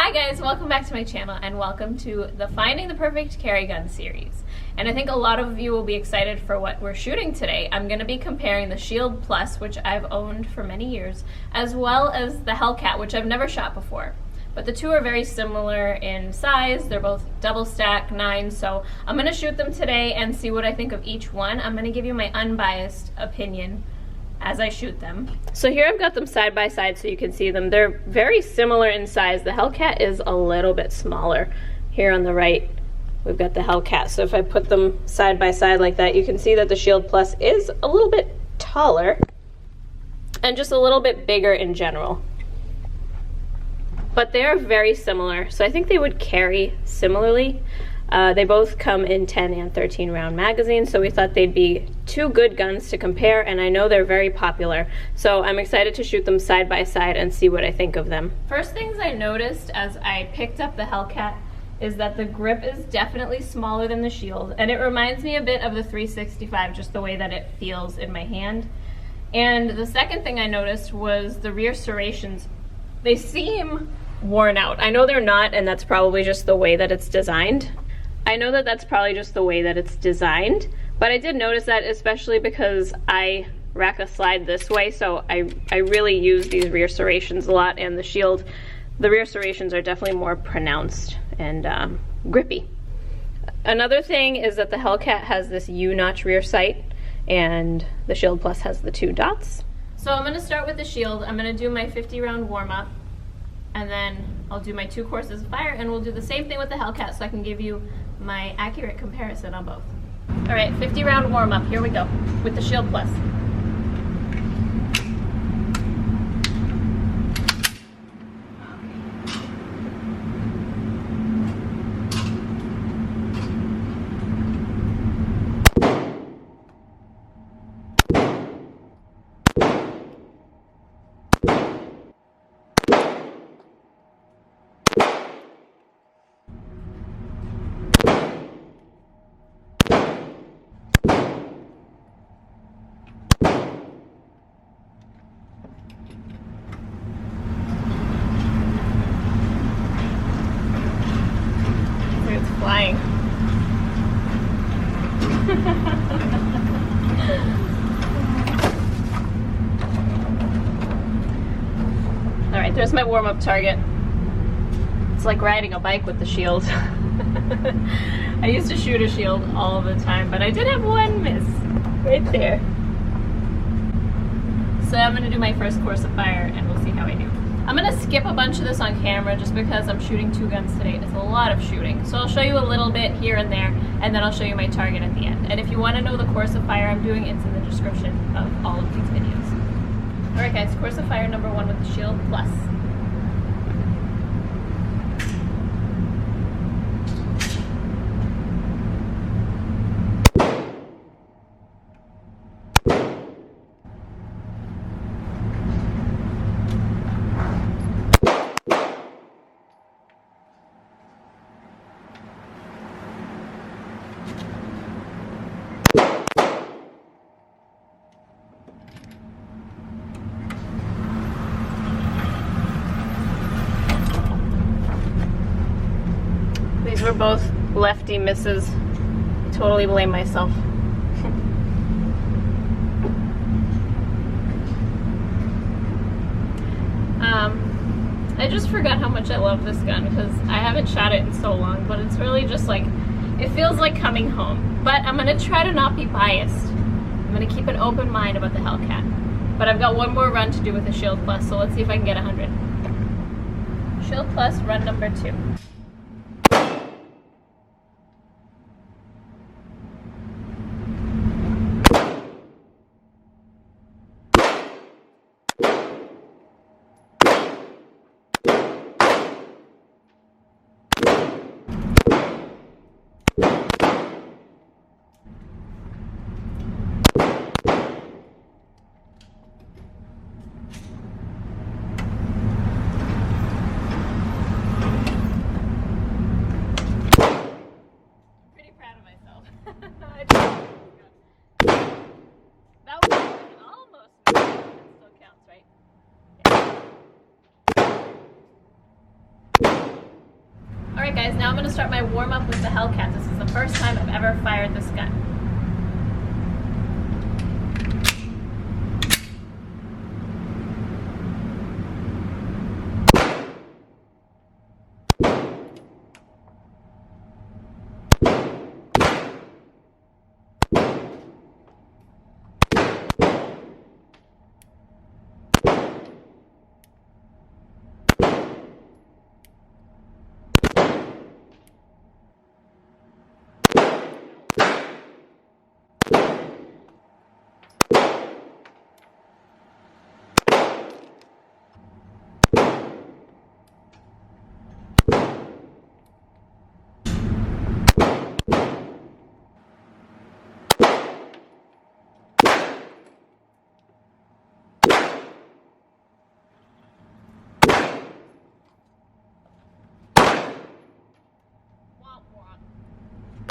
Hi guys, welcome back to my channel and welcome to the Finding the Perfect Carry Gun series. And I think a lot of you will be excited for what we're shooting today. I'm going to be comparing the Shield Plus, which I've owned for many years, as well as the HELLCAT, which I've never shot before. But the two are very similar in size. They're both double stack 9, so I'm going to shoot them today and see what I think of each one. I'm going to give you my unbiased opinion as I shoot them. So here I've got them side by side so you can see them. They're very similar in size. The HELLCAT is a little bit smaller. Here on the right, we've got the HELLCAT. So if I put them side by side like that, you can see that the Shield Plus is a little bit taller and just a little bit bigger in general. But they are very similar, so I think they would carry similarly. They both come in 10 and 13 round magazines, so we thought they'd be two good guns to compare, and I know they're very popular, so I'm excited to shoot them side by side and see what I think of them. First things I noticed as I picked up the HELLCAT is that the grip is definitely smaller than the Shield, and it reminds me a bit of the 365, just the way that it feels in my hand. And the second thing I noticed was the rear serrations. They seem worn out. I know they're not, and that's probably just the way that it's designed. But I did notice that, especially because I rack a slide this way, so I really use these rear serrations a lot, and the Shield, the rear serrations are definitely more pronounced and grippy. Another thing is that the HELLCAT has this U-notch rear sight, and the Shield Plus has the 2 dots. So I'm going to start with the Shield. I'm going to do my 50 round warm-up, and then I'll do my 2 courses of fire, and we'll do the same thing with the HELLCAT so I can give you my accurate comparison on both. All right, 50 round warm up, here we go, with the Shield Plus. Flying. All right, there's my warm-up target. It's like riding a bike with the Shield. I used to shoot a Shield all the time, but I did have one miss right there. So I'm gonna do my first course of fire and we'll see how I do. I'm going to skip a bunch of this on camera just because I'm shooting 2 guns today. It's a lot of shooting. So I'll show you a little bit here and there, and then I'll show you my target at the end. And if you want to know the course of fire I'm doing, it's in the description of all of these videos. Alright guys, course of fire number 1 with the Shield Plus. These were both lefty misses. I totally blame myself. I just forgot how much I love this gun because I haven't shot it in so long, but it's really just like, it feels like coming home. But I'm gonna try to not be biased. I'm gonna keep an open mind about the HELLCAT. But I've got one more run to do with the Shield Plus, so let's see if I can get 100. Shield Plus, run number 2. Alright guys, now I'm going to start my warm-up with the HELLCAT. This is the first time I've ever fired this gun.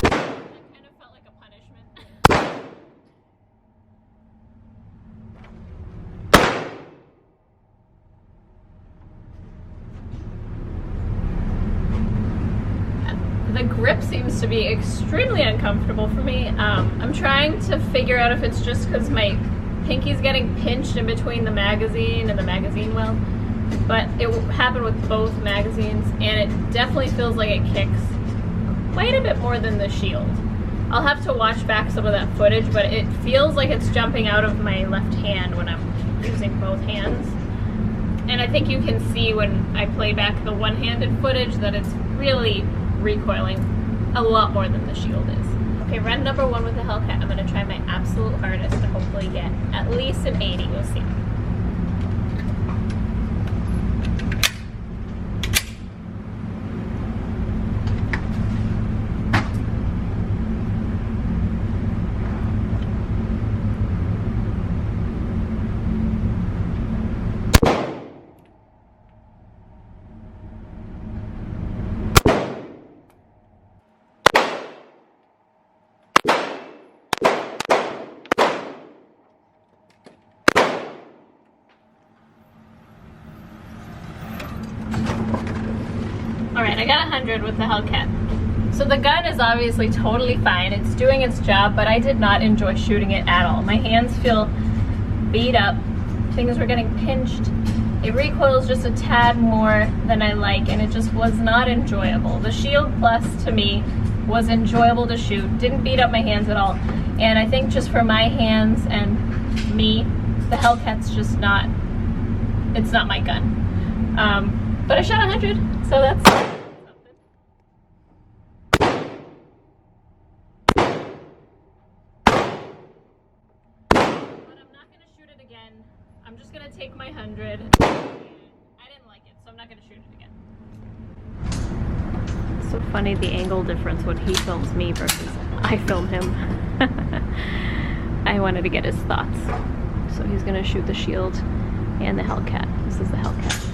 That kind of felt like a punishment. The grip seems to be extremely uncomfortable for me. I'm trying to figure out if it's just because my pinky's getting pinched in between the magazine and the magazine well, but it happened with both magazines, and it definitely feels like it kicks quite a bit more than the Shield. I'll have to watch back some of that footage, but it feels like it's jumping out of my left hand when I'm using both hands. And I think you can see when I play back the one-handed footage that it's really recoiling a lot more than the Shield is. Okay, run number 1 with the HELLCAT. I'm going to try my absolute hardest to hopefully get at least an 80. We'll see. Alright, I got 100 with the HELLCAT. So the gun is obviously totally fine. It's doing its job, but I did not enjoy shooting it at all. My hands feel beat up. Things were getting pinched. It recoils just a tad more than I like, and it just was not enjoyable. The Shield Plus, to me, was enjoyable to shoot. Didn't beat up my hands at all. And I think just for my hands and me, the HELLCAT's just not, it's not my gun. But I shot 100, so that's something. But I'm not going to shoot it again. I'm just going to take my 100. I didn't like it, so I'm not going to shoot it again. It's so funny the angle difference when he films me versus I film him. I wanted to get his thoughts. So he's going to shoot the Shield and the HELLCAT. This is the HELLCAT.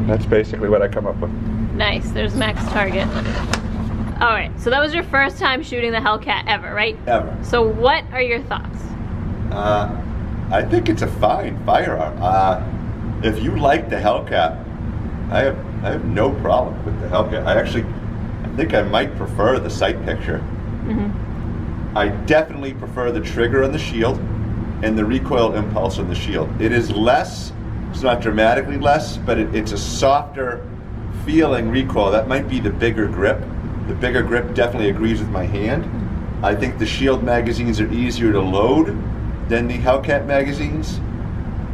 That's basically what I come up with. Nice, there's max target. Alright, so that was your first time shooting the HELLCAT ever, right? Ever. So what are your thoughts? I think it's a fine firearm. If you like the HELLCAT, I have no problem with the HELLCAT. I think I might prefer the sight picture. Mm-hmm. I definitely prefer the trigger on the Shield and the recoil impulse on the Shield. It is less, it's not dramatically less, but it's a softer feeling recoil. That might be the bigger grip. The bigger grip definitely agrees with my hand. I think the Shield magazines are easier to load than the HELLCAT magazines.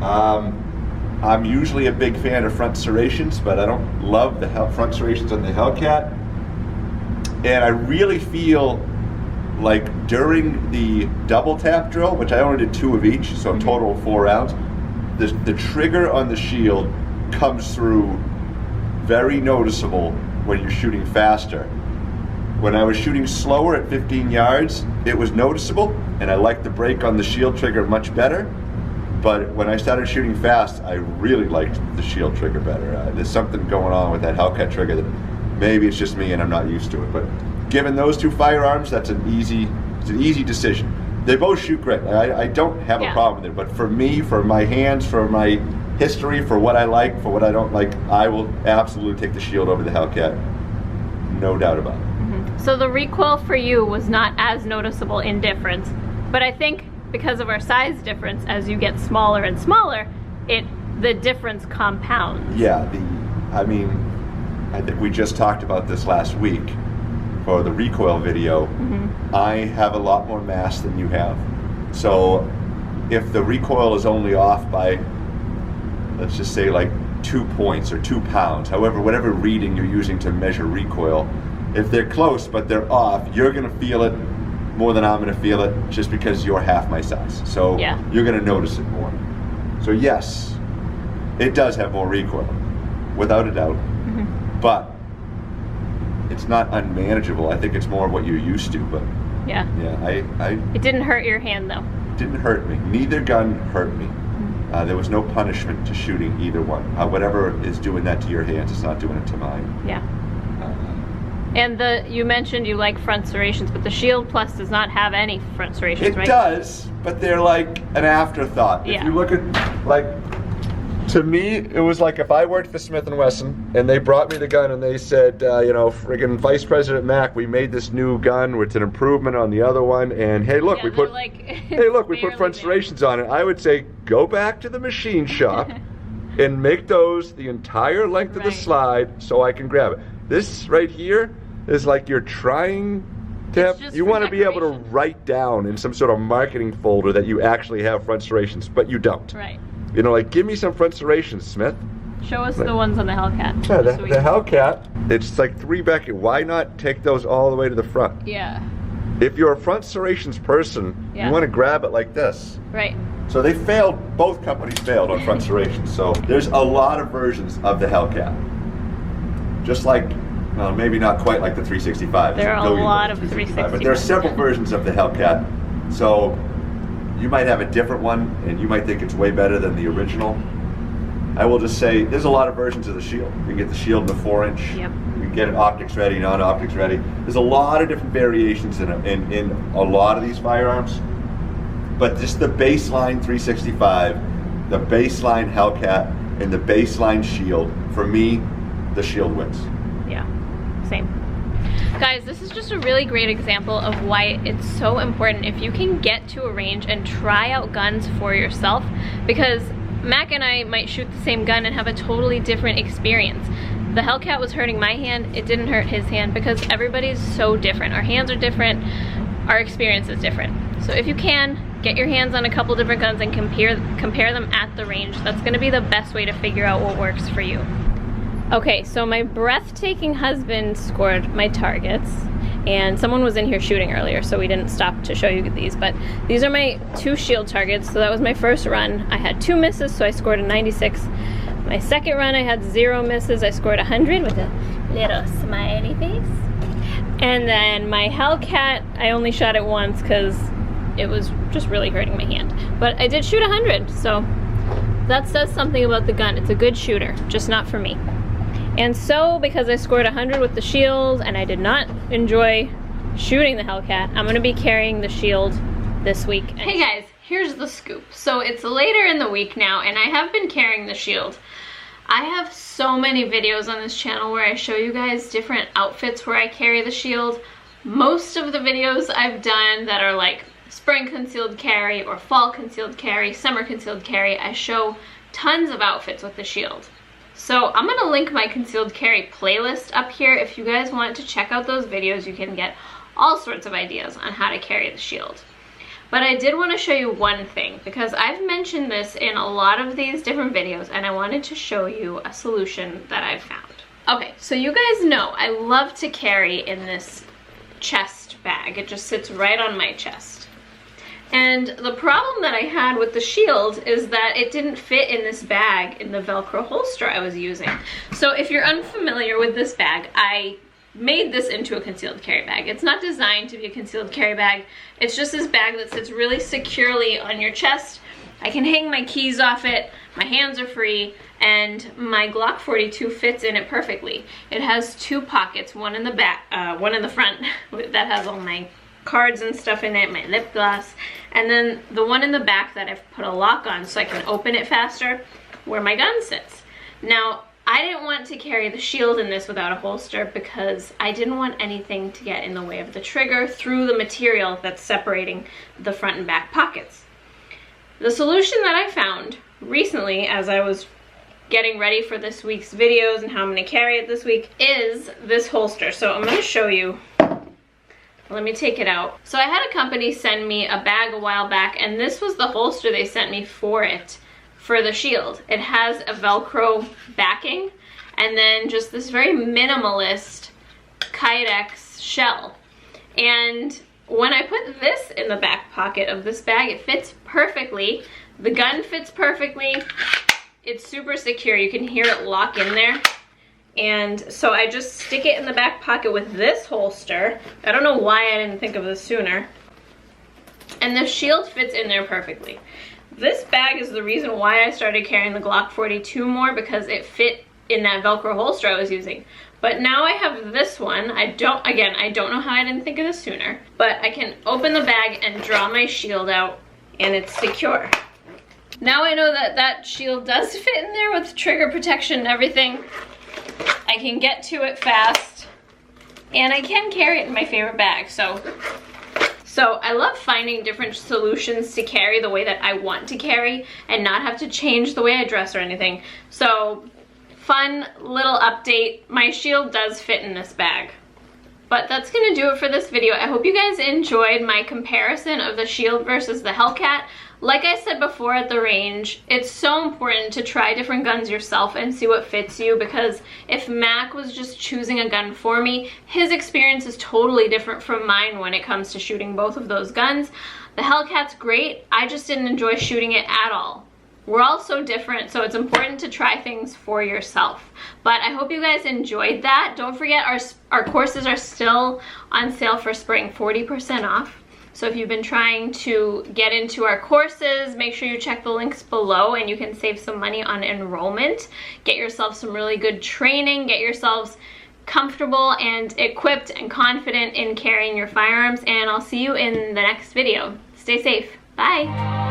I'm usually a big fan of front serrations, but I don't love the front serrations on the HELLCAT. And I really feel like during the double tap drill, which I only did 2 of each, so a total of 4 rounds, the trigger on the shield comes through very noticeable when you're shooting faster. When I was shooting slower at 15 yards, it was noticeable, and I liked the break on the shield trigger much better. But when I started shooting fast, I really liked the shield trigger better. There's something going on with that HELLCAT trigger that maybe it's just me and I'm not used to it. But given those 2 firearms, it's an easy decision. They both shoot great. I don't have a problem with it. But for me, for my hands, for my history, for what I like, for what I don't like, I will absolutely take the shield over the HELLCAT. No doubt about it. So the recoil for you was not as noticeable in difference, but I think because of our size difference, as you get smaller and smaller, the difference compounds. Yeah, I think we just talked about this last week for the recoil video. I have a lot more mass than you have. So if the recoil is only off by, let's just say like 2 points or 2 pounds, however, whatever reading you're using to measure recoil, if they're close but they're off, you're gonna feel it more than I'm gonna feel it just because you're half my size. So you're gonna notice it more. So yes, it does have more recoil, without a doubt, but it's not unmanageable. I think it's more what you're used to, but it didn't hurt your hand though. Didn't hurt me. Neither gun hurt me. There was no punishment to shooting either one. Whatever is doing that to your hands, it's not doing it to mine. Yeah. And you mentioned you like front serrations, but the Shield Plus does not have any front serrations, right? It does, but they're like an afterthought. If you look at, like, to me, it was like if I worked for Smith & Wesson and they brought me the gun and they said, you know, friggin' Vice President Mack, we made this new gun, it's an improvement on the other one, and hey, look, we put, we put front serrations on it. I would say, go back to the machine shop and make those the entire length of the slide so I can grab it. This right here is like you're trying to have, you want to be able to write down in some sort of marketing folder that you actually have front serrations, but you don't. Right. You know, like, give me some front serrations, Smith. Show us the ones on the HELLCAT. Yeah, the HELLCAT, it's like 3 Beckett. Why not take those all the way to the front? Yeah. If you're a front serrations person, you want to grab it like this. Right. So they failed, both companies failed on front serrations. So there's a lot of versions of the HELLCAT. Just like, well, maybe not quite like the 365. There are a lot of 365. But there are several versions of the HELLCAT. So you might have a different one, and you might think it's way better than the original. I will just say, there's a lot of versions of the Shield. You can get the Shield in the 4-inch. Yep. You can get it optics ready, non-optics ready. There's a lot of different variations in a lot of these firearms. But just the baseline 365, the baseline HELLCAT, and the baseline Shield, for me, the Shield wins. Yeah, same. Guys, this is just a really great example of why it's so important if you can get to a range and try out guns for yourself, because Mac and I might shoot the same gun and have a totally different experience. The HELLCAT was hurting my hand, it didn't hurt his hand, because everybody's so different. Our hands are different, our experience is different. So if you can, get your hands on a couple different guns and compare them at the range. That's gonna be the best way to figure out what works for you. Okay, so my breathtaking husband scored my targets, and someone was in here shooting earlier, so we didn't stop to show you these, but these are my 2 Shield targets. So that was my first run. I had 2 misses, so I scored a 96. My second run, I had 0 misses. I scored 100 with a little smiley face. And then my HELLCAT, I only shot it once because it was just really hurting my hand. But I did shoot 100, so that says something about the gun. It's a good shooter, just not for me. And so, because I scored 100 with the Shield and I did not enjoy shooting the HELLCAT, I'm gonna be carrying the Shield this week. Hey guys, here's the scoop. So it's later in the week now and I have been carrying the Shield. I have so many videos on this channel where I show you guys different outfits where I carry the Shield. Most of the videos I've done that are like spring concealed carry or fall concealed carry, summer concealed carry, I show tons of outfits with the Shield. So I'm gonna link my concealed carry playlist up here. If you guys want to check out those videos, you can get all sorts of ideas on how to carry the Shield. But I did want to show you one thing, because I've mentioned this in a lot of these different videos, and I wanted to show you a solution that I've found. Okay, so you guys know I love to carry in this chest bag. It just sits right on my chest. And the problem that I had with the Shield is that it didn't fit in this bag in the Velcro holster I was using. So if you're unfamiliar with this bag, I made this into a concealed carry bag. It's not designed to be a concealed carry bag. It's just this bag that sits really securely on your chest. I can hang my keys off it, my hands are free, and my Glock 42 fits in it perfectly. It has two pockets, one in the back, one in the front that has all my cards and stuff in it, my lip gloss, and then the one in the back that I've put a lock on so I can open it faster, where my gun sits. Now, I didn't want to carry the Shield in this without a holster because I didn't want anything to get in the way of the trigger through the material that's separating the front and back pockets. The solution that I found recently as I was getting ready for this week's videos and how I'm going to carry it this week is this holster. So I'm going to show you. Let me take it out. So I had a company send me a bag a while back, and this was the holster they sent me for it, for the Shield. It has a Velcro backing and then just this very minimalist Kydex shell. And when I put this in the back pocket of this bag, it fits perfectly. The gun fits perfectly. It's super secure. You can hear it lock in there. And so I just stick it in the back pocket with this holster. I don't know why I didn't think of this sooner. And the Shield fits in there perfectly. This bag is the reason why I started carrying the Glock 42 more, because it fit in that Velcro holster I was using. But now I have this one. I don't know how I didn't think of this sooner, but I can open the bag and draw my Shield out and it's secure. Now I know that that Shield does fit in there with trigger protection and everything. I can get to it fast and I can carry it in my favorite bag. So I love finding different solutions to carry the way that I want to carry and not have to change the way I dress or anything. So fun little update. My Shield does fit in this bag. But that's gonna do it for this video. I hope you guys enjoyed my comparison of the Shield versus the HELLCAT. Like I said before at the range, it's so important to try different guns yourself and see what fits you, because if Mac was just choosing a gun for me, his experience is totally different from mine when it comes to shooting both of those guns. The HELLCAT's great, I just didn't enjoy shooting it at all. We're all so different, so it's important to try things for yourself. But I hope you guys enjoyed that. Don't forget our courses are still on sale for spring, 40% off. So if you've been trying to get into our courses, make sure you check the links below and you can save some money on enrollment. Get yourself some really good training, get yourselves comfortable and equipped and confident in carrying your firearms, and I'll see you in the next video. Stay safe. Bye.